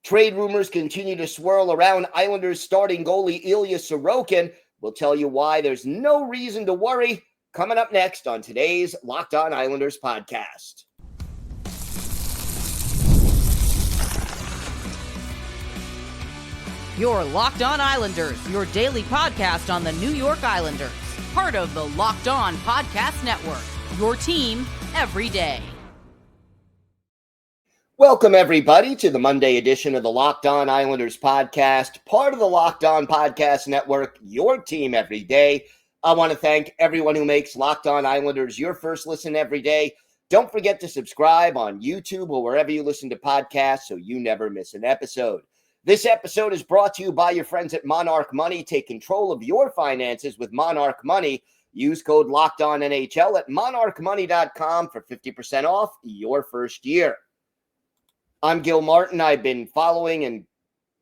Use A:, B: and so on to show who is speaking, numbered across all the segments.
A: Trade rumors continue to swirl around Islanders starting goalie Ilya Sorokin. We'll tell you why there's no reason to worry. Coming up next on today's Locked On Islanders podcast.
B: Your Locked On Islanders, your daily podcast on the New York Islanders. Part of the Locked On Podcast Network, your team every day.
A: Welcome, everybody, to the Monday edition of the Locked On Islanders podcast, part of the Locked On Podcast Network, your team every day. I want to thank everyone who makes Locked On Islanders your first listen every day. Don't forget to subscribe on YouTube or wherever you listen to podcasts so you never miss an episode. This episode is brought to you by your friends at Monarch Money. Take control of your finances with Monarch Money. Use code LOCKEDONNHL at monarchmoney.com for 50% off your first year. I'm Gil Martin. I've been following and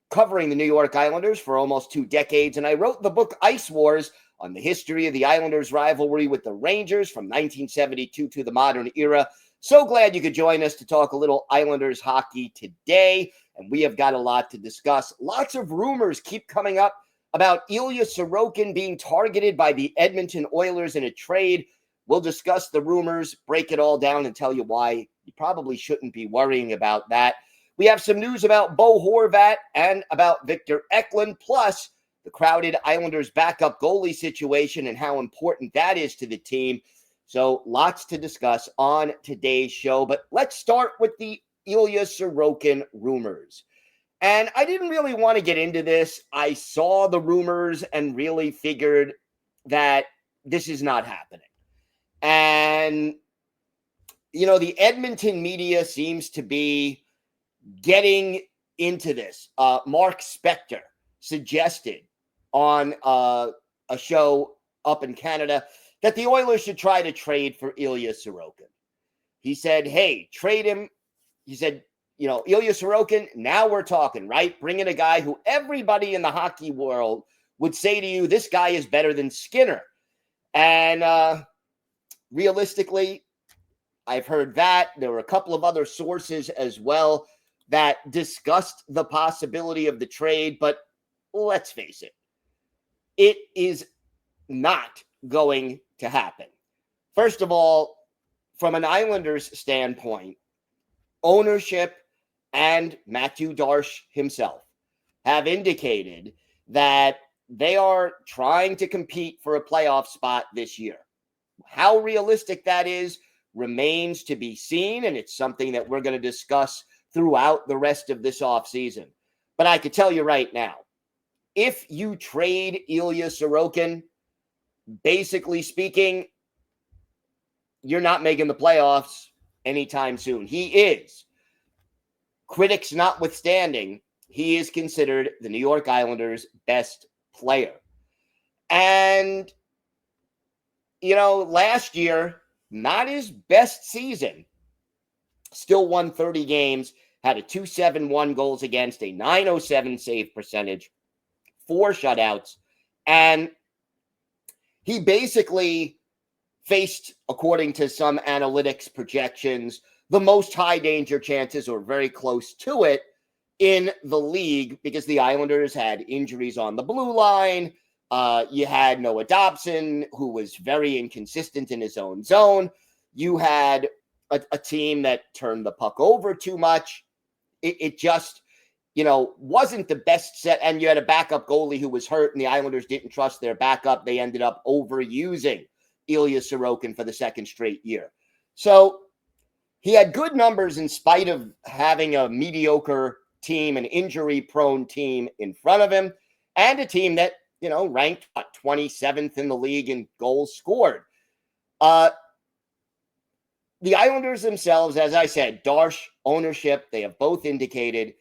A: covering the New York Islanders for almost 2 decades, and I wrote the book Ice Wars on the history of the Islanders' rivalry with the Rangers from 1972 to the modern era. So glad you could join us to talk a little Islanders hockey today. And we have got a lot to discuss. Lots of rumors keep coming up about Ilya Sorokin being targeted by the Edmonton Oilers in a trade. We'll discuss the rumors, break it all down, and tell you why you probably shouldn't be worrying about that. We have some news about Bo Horvat and about Victor Eklund, plus the crowded Islanders backup goalie situation and how important that is to the team. So lots to discuss on today's show. But let's start with the Ilya Sorokin rumors. And I didn't really want to get into this. I saw the rumors and really figured that this is not happening. And, you know, the Edmonton media seems to be getting into this. Mark Spector suggested on a show up in Canada that the Oilers should try to trade for Ilya Sorokin. He said, hey, trade him. He said, you know, Ilya Sorokin, now we're talking, right? Bring in a guy who everybody in the hockey world would say to you, this guy is better than Skinner. And realistically, I've heard that. There were a couple of other sources as well that discussed the possibility of the trade. But let's face it, it is not going to happen. First of all, from an Islanders standpoint, ownership and Mathew himself have indicated that they are trying to compete for a playoff spot this year. How realistic that is remains to be seen, and it's something that we're going to discuss throughout the rest of this offseason. But I could tell you right now, if you trade Ilya Sorokin, basically speaking, you're not making the playoffs anytime soon. He is, critics notwithstanding, he is considered the New York Islanders' best player. And, you know, last year, not his best season, still won 30 games, had a .271 goals against, a .907 save percentage, 4 shutouts, and he basically faced, according to some analytics projections, the most high danger chances or very close to it in the league because the Islanders had injuries on the blue line. You had Noah Dobson, who was very inconsistent in his own zone. You had a team that turned the puck over too much. It just, you know, wasn't the best set. And you had a backup goalie who was hurt, and the Islanders didn't trust their backup. They ended up overusing Ilya Sorokin for the second straight year. So he had good numbers in spite of having a mediocre team, an injury-prone team in front of him, and a team that, you know, ranked 27th in the league in goals scored. The Islanders themselves, as I said, Darsh, ownership, they have both indicated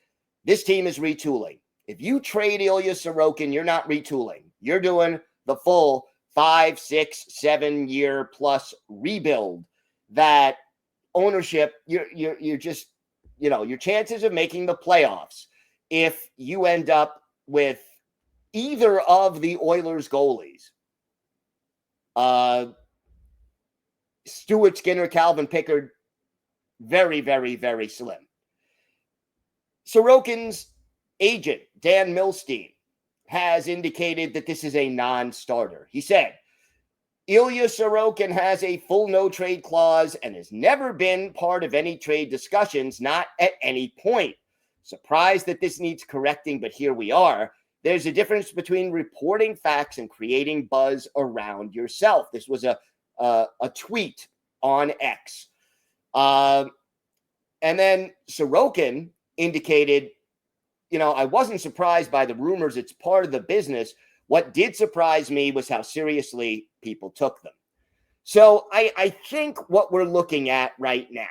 A: this team is retooling. If you trade Ilya Sorokin, you're not retooling. You're doing the full 5, 6, 7 year plus rebuild that ownership, you're just, you know, your chances of making the playoffs if you end up with either of the Oilers goalies, Stuart Skinner, Calvin Pickard, very, very, very slim. Sorokin's agent, Dan Milstein, has indicated that this is a non-starter. He said, Ilya Sorokin has a full no-trade clause and has never been part of any trade discussions, not at any point. Surprised that this needs correcting, but here we are. There's a difference between reporting facts and creating buzz around yourself. This was a tweet on X. And then Sorokin indicated, I wasn't surprised by the rumors. It's part of the business. What did surprise me was how seriously people took them. So I think what we're looking at right now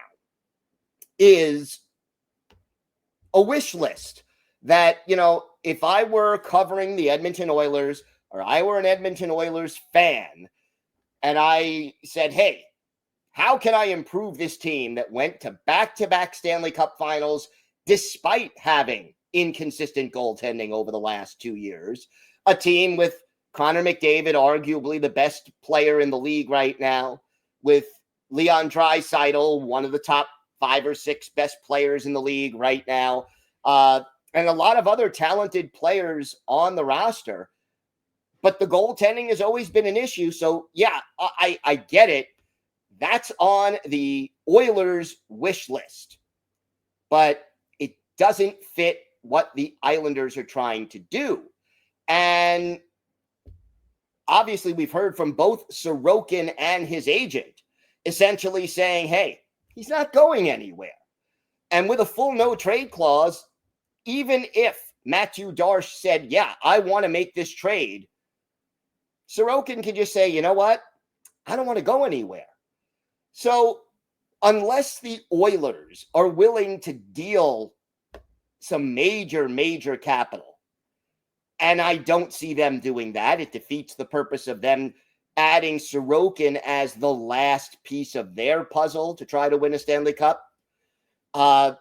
A: is a wish list that, if I were covering the Edmonton Oilers or I were an Edmonton Oilers fan and I said, hey, how can I improve this team that went to back-to-back Stanley Cup finals despite having inconsistent goaltending over the last 2 years? A team with Connor McDavid, arguably the best player in the league right now, with Leon Draisaitl, one of the top 5 or 6 best players in the league right now, and a lot of other talented players on the roster. But the goaltending has always been an issue. So, yeah, I get it. That's on the Oilers' wish list. But it doesn't fit what the Islanders are trying to do. And obviously, we've heard from both Sorokin and his agent essentially saying, hey, he's not going anywhere. And with a full no-trade clause, even if Mathew said, yeah, I want to make this trade, Sorokin can just say, you know what? I don't want to go anywhere. So unless the Oilers are willing to deal some major capital, and I don't see them doing that, it defeats the purpose of them adding Sorokin as the last piece of their puzzle to try to win a Stanley Cup. And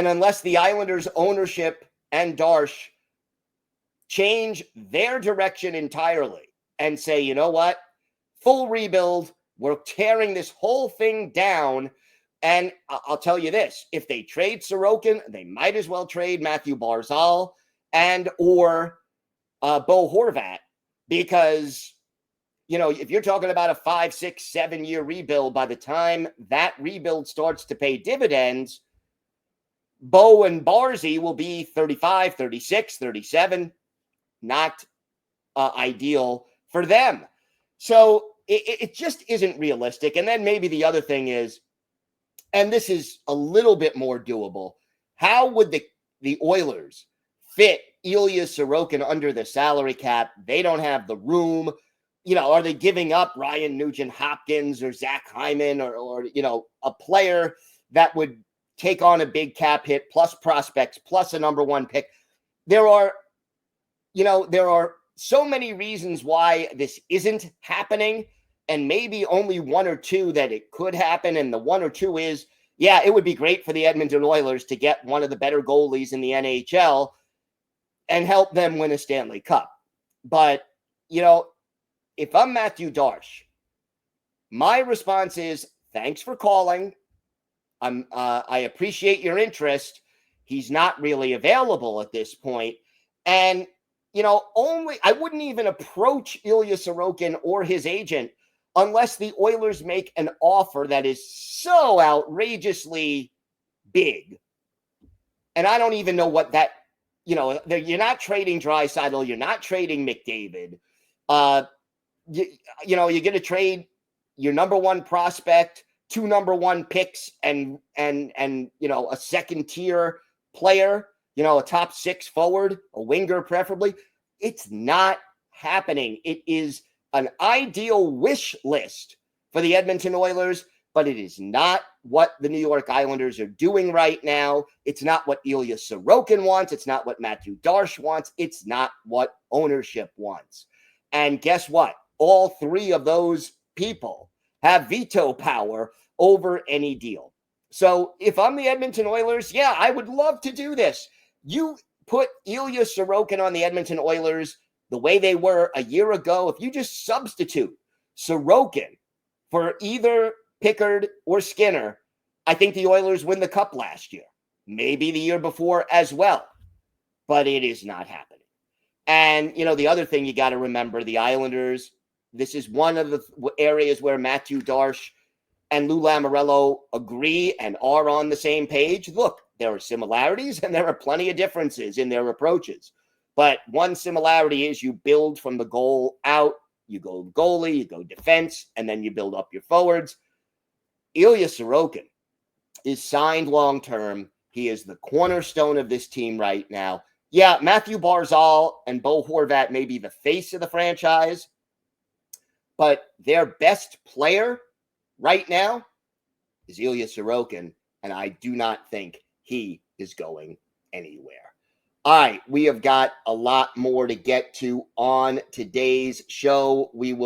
A: unless the Islanders' ownership and Darsh change their direction entirely and say, you know what, full rebuild, we're tearing this whole thing down. And I'll tell you this, if they trade Sorokin, they might as well trade Mathew Barzal and or Bo Horvat, because, if you're talking about a 5, 6, 7-year rebuild, by the time that rebuild starts to pay dividends, Bo and Barzy will be 35, 36, 37. Not ideal for them. So it just isn't realistic. And then maybe the other thing is, and this is a little bit more doable, how would the Oilers fit Ilya Sorokin under the salary cap? They don't have the room. Are they giving up Ryan Nugent-Hopkins or Zach Hyman or a player that would take on a big cap hit plus prospects plus a number 1 pick? There are so many reasons why this isn't happening, and maybe only 1 or 2 that it could happen. And the 1 or 2 is, yeah, it would be great for the Edmonton Oilers to get one of the better goalies in the NHL and help them win a Stanley Cup. But, if I'm Mathew Darsh, my response is, thanks for calling. I appreciate your interest. He's not really available at this point. And, I wouldn't even approach Ilya Sorokin or his agent unless the Oilers make an offer that is so outrageously big. And I don't even know what that, you're not trading Draisaitl, you're not trading McDavid. You're going to trade your number 1 prospect, 2 number 1 picks, and a second tier player, a top 6 forward, a winger preferably. It's not happening. It is an ideal wish list for the Edmonton Oilers, but it is not what the New York Islanders are doing right now. It's not what Ilya Sorokin wants. It's not what Mathew Darsh wants. It's not what ownership wants. And guess what? All 3 of those people have veto power over any deal. So if I'm the Edmonton Oilers, yeah, I would love to do this. You put Ilya Sorokin on the Edmonton Oilers the way they were a year ago. If you just substitute Sorokin for either Pickard or Skinner, I think the Oilers win the Cup last year, maybe the year before as well. but it is not happening. And, the other thing you got to remember, the Islanders, this is one of the areas where Mathew and Lou Lamoriello agree and are on the same page. Look, there are similarities and there are plenty of differences in their approaches. But one similarity is you build from the goal out. You go goalie, you go defense, and then you build up your forwards. Ilya Sorokin is signed long-term. He is the cornerstone of this team right now. Yeah, Mathew Barzal and Bo Horvat may be the face of the franchise, but their best player right now is Ilya Sorokin, and I do not think he is going anywhere. All right, we have got a lot more to get to on today's show. We're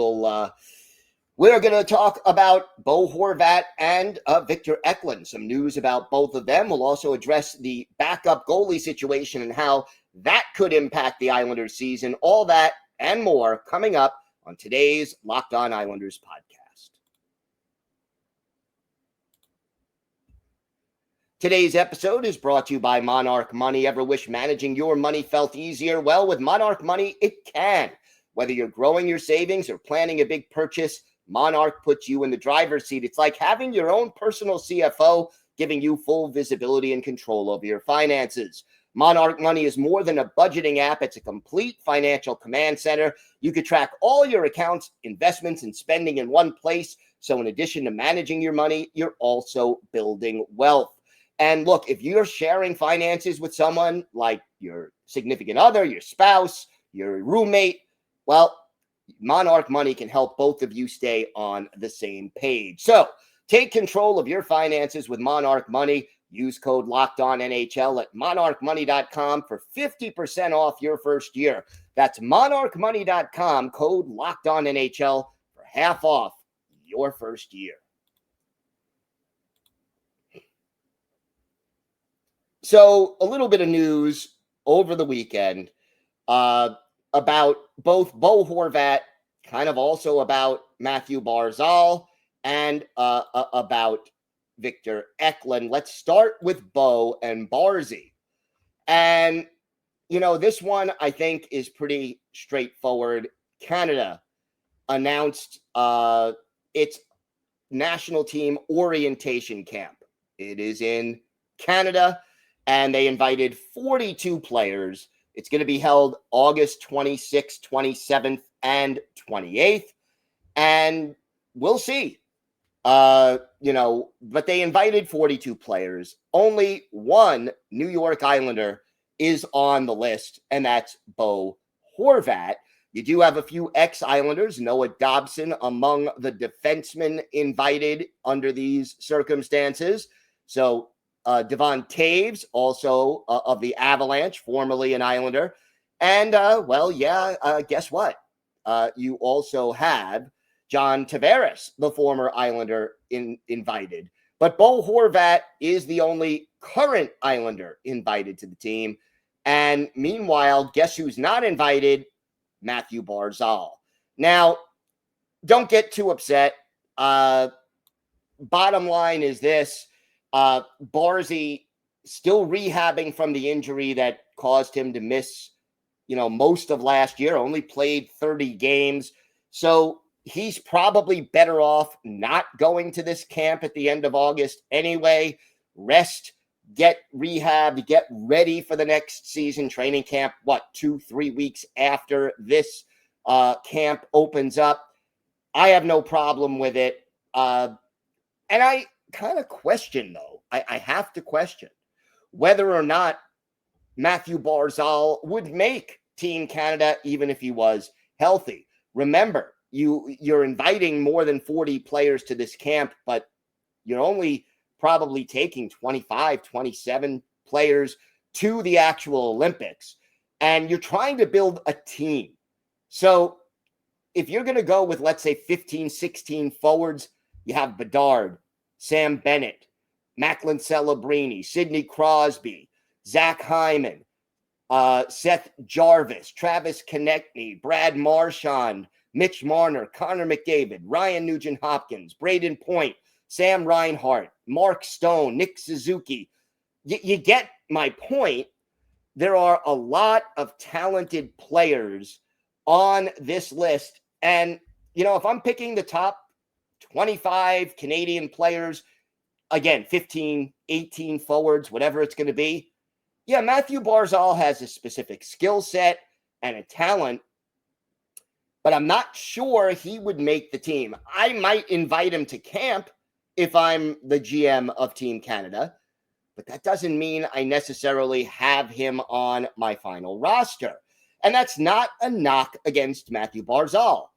A: going to talk about Bo Horvat and Victor Eklund. Some news about both of them. We'll also address the backup goalie situation and how that could impact the Islanders season. All that and more coming up on today's Locked On Islanders podcast. Today's episode is brought to you by Monarch Money. Ever wish managing your money felt easier? Well, with Monarch Money, it can. Whether you're growing your savings or planning a big purchase, Monarch puts you in the driver's seat. It's like having your own personal CFO, giving you full visibility and control over your finances. Monarch Money is more than a budgeting app. It's a complete financial command center. You can track all your accounts, investments, and spending in one place. So in addition to managing your money, you're also building wealth. And look, if you're sharing finances with someone like your significant other, your spouse, your roommate, well, Monarch Money can help both of you stay on the same page. So take control of your finances with Monarch Money. Use code LOCKEDONNHL at monarchmoney.com for 50% off your first year. That's monarchmoney.com, code LOCKEDONNHL for half off your first year. So a little bit of news over the weekend about both Bo Horvat, kind of also about Mathew Barzal, and about Victor Eklund. Let's start with Bo and Barzy. And, this one I think is pretty straightforward. Canada announced its national team orientation camp. It is in Canada, and they invited 42 players. It's going to be held August 26th, 27th, and 28th. And we'll see. But they invited 42 players. Only one New York Islander is on the list, and that's Bo Horvat. You do have a few ex-Islanders, Noah Dobson among the defensemen invited under these circumstances. So Devon Taves, also of the Avalanche, formerly an Islander. And, guess what? You also have John Tavares, the former Islander, invited. But Bo Horvat is the only current Islander invited to the team. And meanwhile, guess who's not invited? Mathew Barzal. Now, don't get too upset. Bottom line is this. Barzy still rehabbing from the injury that caused him to miss, most of last year, only played 30 games. So he's probably better off not going to this camp at the end of August anyway. Rest, get rehabbed, get ready for the next season training camp. 2-3 weeks after this camp opens up. I have no problem with it. And I kind of question, though, I have to question whether or not Mathew Barzal would make Team Canada even if he was healthy. Remember, you're inviting more than 40 players to this camp, but you're only probably taking 25, 27 players to the actual Olympics, and you're trying to build a team. So if you're going to go with, let's say, 15, 16 forwards, you have Bedard, Sam Bennett, Macklin Celebrini, Sidney Crosby, Zach Hyman, Seth Jarvis, Travis Konechny, Brad Marchand, Mitch Marner, Connor McDavid, Ryan Nugent-Hopkins, Braden Point, Sam Reinhart, Mark Stone, Nick Suzuki. You get my point. there are a lot of talented players on this list. And, if I'm picking the top 25 Canadian players, again, 15, 18 forwards, whatever it's going to be, yeah, Mathew Barzal has a specific skill set and a talent, but I'm not sure he would make the team. I might invite him to camp if I'm the GM of Team Canada, but that doesn't mean I necessarily have him on my final roster. And that's not a knock against Mathew Barzal.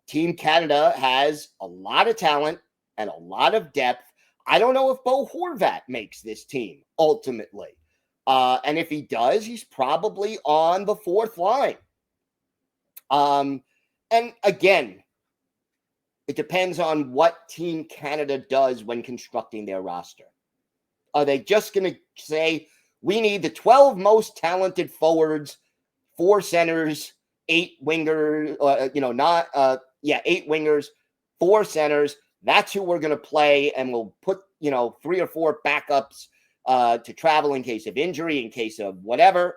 A: Team Canada has a lot of talent and a lot of depth. I don't know if Bo Horvat makes this team ultimately. And if he does, he's probably on the fourth line. And again, it depends on what Team Canada does when constructing their roster. Are they just going to say, we need the 12 most talented forwards, 4 centers, 8 wingers, 8 wingers, 4 centers. That's who we're going to play. And we'll put, 3 or 4 backups to travel in case of injury, in case of whatever.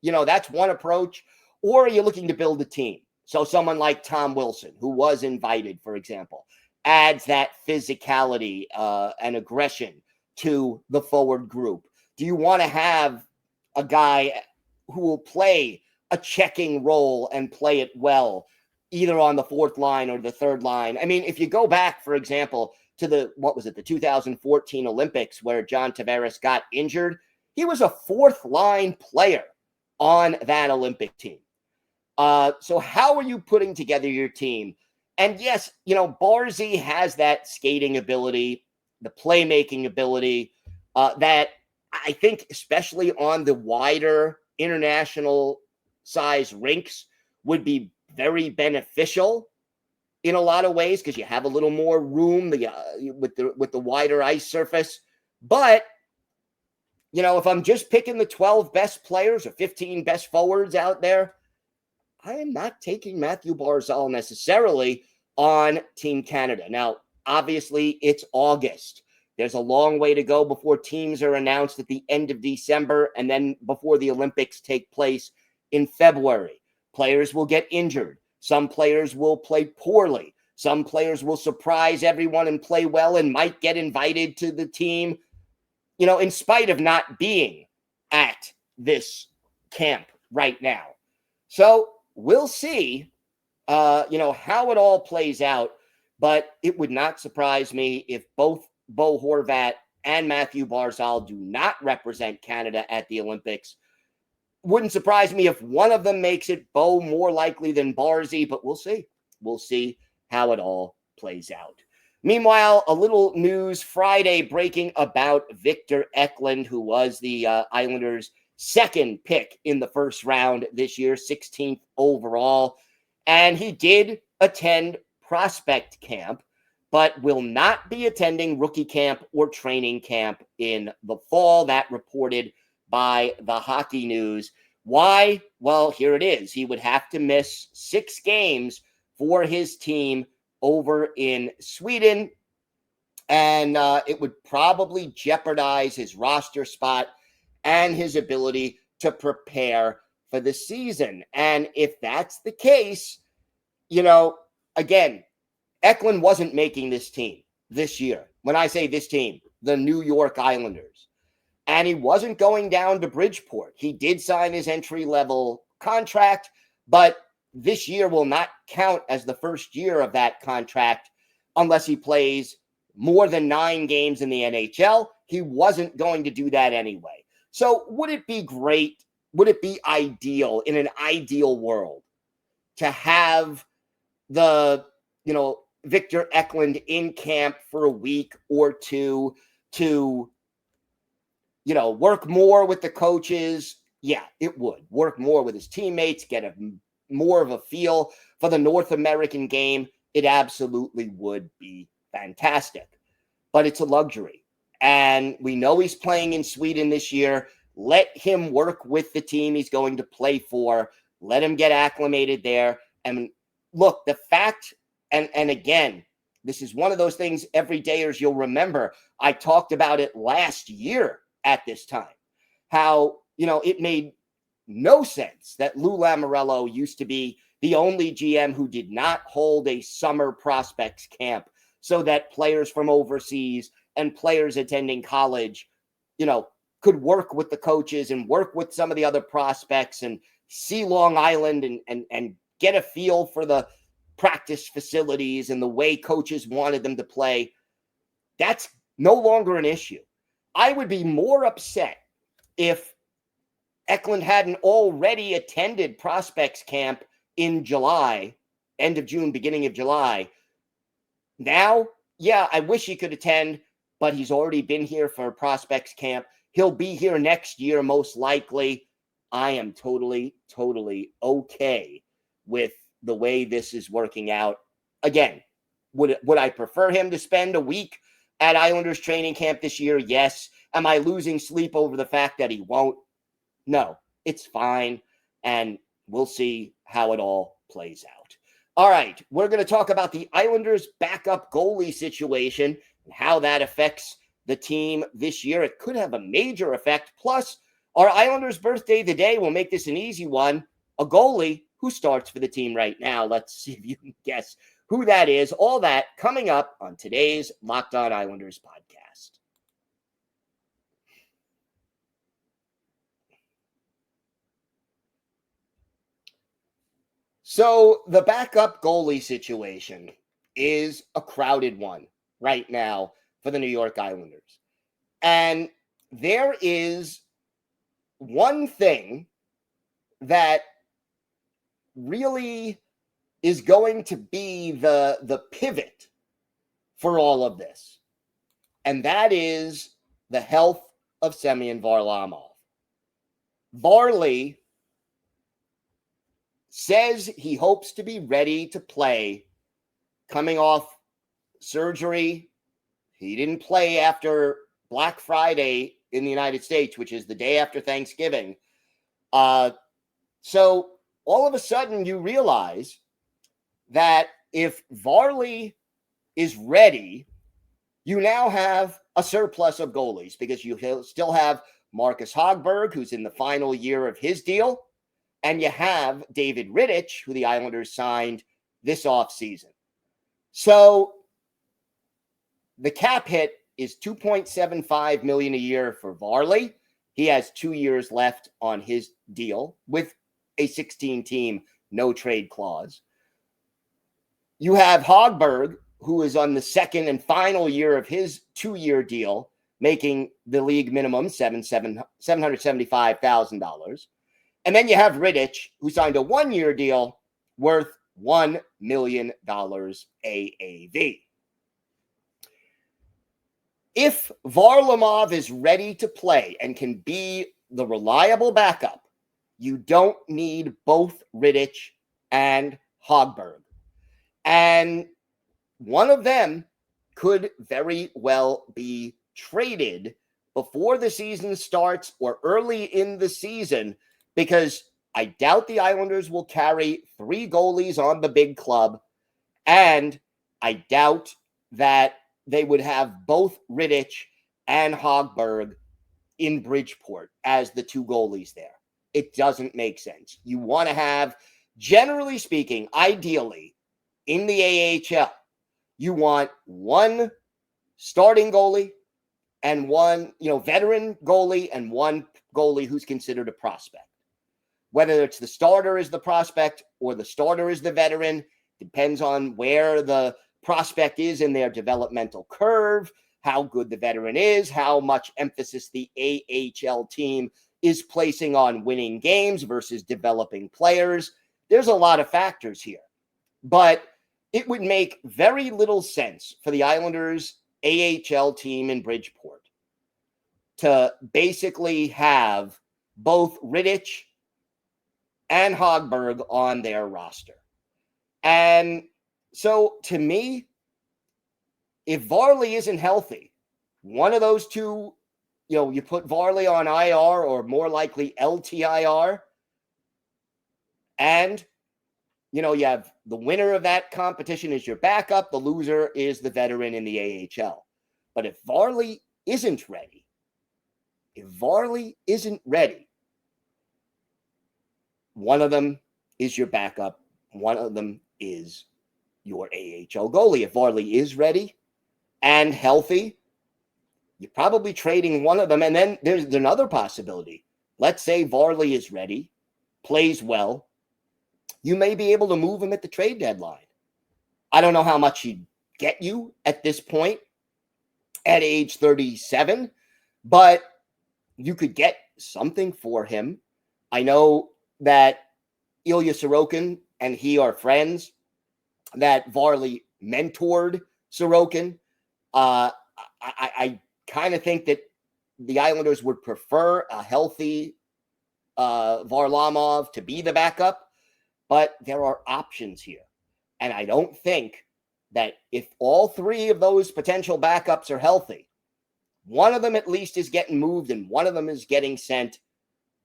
A: That's one approach. Or are you looking to build a team? So someone like Tom Wilson, who was invited, for example, adds that physicality and aggression to the forward group. Do you want to have a guy who will play a checking role and play it well, either on the fourth line or the third line? I mean, if you go back, for example, to the 2014 Olympics where John Tavares got injured, he was a fourth line player on that Olympic team. So how are you putting together your team? And yes, Barzy has that skating ability, the playmaking ability that I think, especially on the wider international size rinks, would be very beneficial in a lot of ways because you have a little more room with the wider ice surface. But if I'm just picking the 12 best players or 15 best forwards out there, I am not taking Mathew Barzal necessarily on Team Canada. Now, obviously, it's August. There's a long way to go before teams are announced at the end of December and then before the Olympics take place in February. Players will get injured. Some players will play poorly. Some players will surprise everyone and play well and might get invited to the team, in spite of not being at this camp right now. So we'll see, how it all plays out. But it would not surprise me if both Bo Horvat and Mathew Barzal do not represent Canada at the Olympics. Wouldn't surprise me if one of them makes it. Bo more likely than Barzy, but we'll see. We'll see how it all plays out. Meanwhile, a little news Friday breaking about Victor Eklund, who was the Islanders' second pick in the first round this year, 16th overall. And he did attend prospect camp, but will not be attending rookie camp or training camp in the fall. That reported by the Hockey News. Why? Well, here it is. He would have to miss 6 games for his team over in Sweden, and it would probably jeopardize his roster spot and his ability to prepare for the season. And if that's the case, again, Eklund wasn't making this team this year. When I say this team, the New York Islanders. And he wasn't going down to Bridgeport. He did sign his entry-level contract, but this year will not count as the first year of that contract unless he plays more than 9 games in the NHL. He wasn't going to do that anyway. So would it be great? Would it be ideal in an ideal world to have the, Victor Eklund in camp for a week or two to, work more with the coaches? Yeah, it would. Work more with his teammates, get more of a feel for the North American game. It absolutely would be fantastic. But it's a luxury. And we know he's playing in Sweden this year. Let him work with the team he's going to play for. Let him get acclimated there. And look, the fact, and again, this is one of those things everydayers you'll remember. I talked about it last year at this time. how, it made no sense that Lou Lamoriello used to be the only GM who did not hold a summer prospects camp so that players from overseas and players attending college, could work with the coaches and work with some of the other prospects and see Long Island and get a feel for the practice facilities and the way coaches wanted them to play. That's no longer an issue. I would be more upset if Eklund hadn't already attended prospects camp in July, end of June, beginning of July. Now, yeah, I wish he could attend, but he's already been here for prospects camp. He'll be here next year, most likely. I am totally, totally okay with the way this is working out. Again, would I prefer him to spend a week at Islanders training camp this year? Yes. Am I losing sleep over the fact that he won't? No, it's fine. And we'll see how it all plays out. All right, we're going to talk about the Islanders' backup goalie situation and how that affects the team this year. It could have a major effect. Plus, our Islanders' birthday today will make this an easy one. A goalie who starts for the team right now. Let's see if you can guess who that is. All that coming up on today's Locked On Islanders podcast. So the backup goalie situation is a crowded one right now for the New York Islanders. And there is one thing that really is going to be the pivot for all of this. And that is the health of Semyon Varlamov. Varley says he hopes to be ready to play coming off surgery. He didn't play after Black Friday in the United States, which is the day after Thanksgiving. So all of a sudden you realize that if Varley is ready, you now have a surplus of goalies because you still have Marcus Hogberg, who's in the final year of his deal. And you have David Rittich, who the Islanders signed this offseason. So the cap hit is $2.75 million a year for Varley. He has 2 years left on his deal with a 16-team no-trade clause. You have Hogberg, who is on the second and final year of his 2-year deal, making the league minimum $775,000. And then you have Rittich, who signed a 1-year deal worth $1 million AAV. If Varlamov is ready to play and can be the reliable backup, you don't need both Rittich and Hogberg. And one of them could very well be traded before the season starts or early in the season, because I doubt the Islanders will carry 3 goalies on the big club, and I doubt that they would have both Rittich and Hogberg in Bridgeport as the 2 goalies there. It doesn't make sense. You want to have, generally speaking, ideally, in the AHL, you want one starting goalie and one, veteran goalie and one goalie who's considered a prospect. Whether it's the starter is the prospect or the starter is the veteran, depends on where the prospect is in their developmental curve, how good the veteran is, how much emphasis the AHL team is placing on winning games versus developing players. There's a lot of factors here. But it would make very little sense for the Islanders AHL team in Bridgeport to basically have both Rittich and Hogberg on their roster. And so to me, if Varley isn't healthy, one of those two, you put Varley on IR or more likely LTIR, and, you have the winner of that competition is your backup, the loser is the veteran in the AHL. But if Varley isn't ready, If Varley isn't ready, one of them is your backup. One of them is your AHL goalie. If Varley is ready and healthy, you're probably trading one of them. And then there's another possibility. Let's say Varley is ready, plays well. You may be able to move him at the trade deadline. I don't know how much he'd get you at this point at age 37, but you could get something for him. I know that Ilya Sorokin and he are friends, that Varley mentored Sorokin. I kind of think that the Islanders would prefer a healthy Varlamov to be the backup, but there are options here. And I don't think that if all three of those potential backups are healthy, one of them at least is getting moved and one of them is getting sent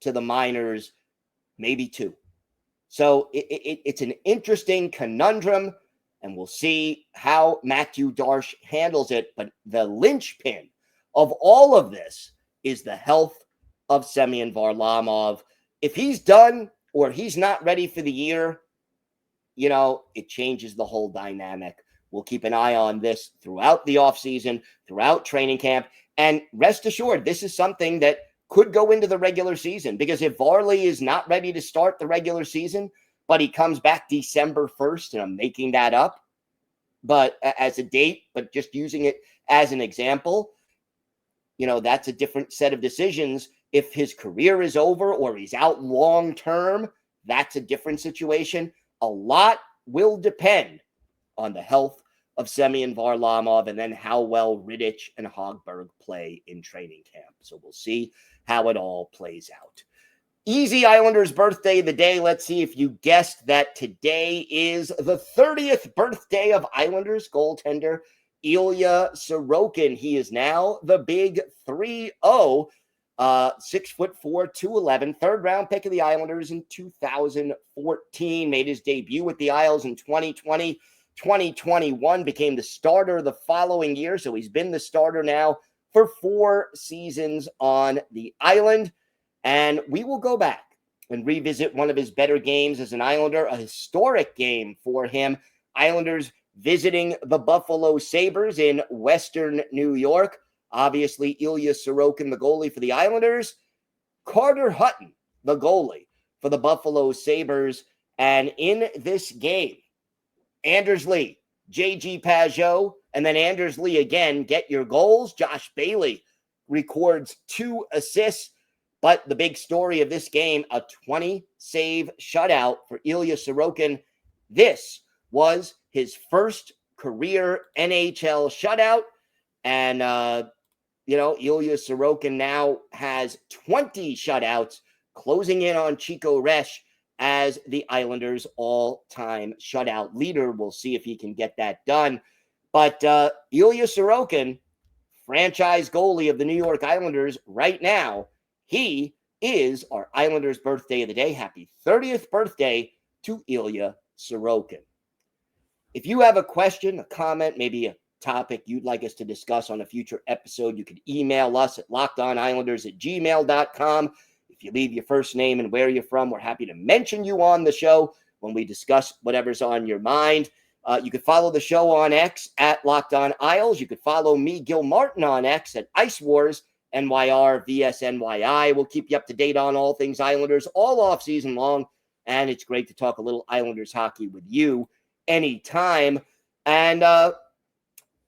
A: to the minors, maybe two. So it's an interesting conundrum, and we'll see how Mathew handles it. But the linchpin of all of this is the health of Semyon Varlamov. If he's done or he's not ready for the year, it changes the whole dynamic. We'll keep an eye on this throughout the offseason, throughout training camp. And rest assured, this is something that could go into the regular season, because if Varley is not ready to start the regular season, but he comes back December 1st, and I'm making that up, but as a date, but just using it as an example, that's a different set of decisions. If his career is over or he's out long term, that's a different situation. A lot will depend on the health of Semyon Varlamov and then how well Rittich and Hogberg play in training camp. So we'll see how it all plays out. Easy Islanders birthday of the day. Let's see if you guessed that today is the 30th birthday of Islanders goaltender Ilya Sorokin. He is now the big 3-0, 6'4", 211, third round pick of the Islanders in 2014. Made his debut with the Isles in 2020. 2021 became the starter the following year. So he's been the starter now for 4 seasons on the island. And we will go back and revisit one of his better games as an Islander, a historic game for him. Islanders visiting the Buffalo Sabres in Western New York. Obviously, Ilya Sorokin, the goalie for the Islanders. Carter Hutton, the goalie for the Buffalo Sabres. And in this game, Anders Lee, J.G. Pajot, and then Anders Lee again get your goals. Josh Bailey records 2 assists. But the big story of this game, a 20-save shutout for Ilya Sorokin. This was his first career NHL shutout. And, Ilya Sorokin now has 20 shutouts, closing in on Chico Resch as the Islanders' all-time shutout leader. We'll see if he can get that done. But Ilya Sorokin, franchise goalie of the New York Islanders right now, he is our Islanders' birthday of the day. Happy 30th birthday to Ilya Sorokin. If you have a question, a comment, maybe a topic you'd like us to discuss on a future episode, you can email us at lockedonislanders@gmail.com. If you leave your first name and where you're from, we're happy to mention you on the show when we discuss whatever's on your mind. You could follow the show on X at Locked On Isles. You could follow me, Gil Martin, on X at Ice Wars NYR VSNYI. We'll keep you up to date on all things Islanders all off season long, and it's great to talk a little Islanders hockey with you anytime. And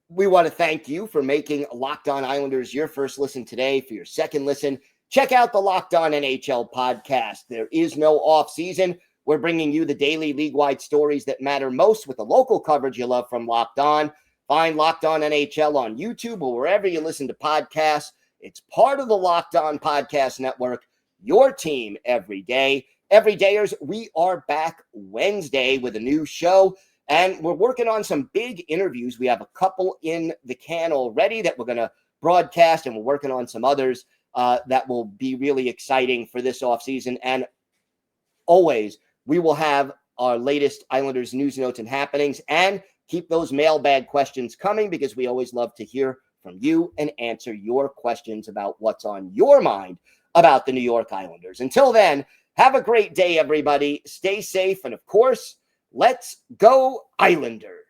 A: we want to thank you for making Locked On Islanders your first listen today. For your second listen, check out the Locked On NHL podcast. There is no off season. We're bringing you the daily league-wide stories that matter most with the local coverage you love from Locked On. Find Locked On NHL on YouTube or wherever you listen to podcasts. It's part of the Locked On Podcast Network, your team every day. Everydayers, we are back Wednesday with a new show, and we're working on some big interviews. We have a couple in the can already that we're going to broadcast, and we're working on some others that will be really exciting for this offseason. And always, we will have our latest Islanders news, notes, and happenings, and keep those mailbag questions coming because we always love to hear from you and answer your questions about what's on your mind about the New York Islanders. Until then, have a great day, everybody. Stay safe. And of course, let's go Islanders.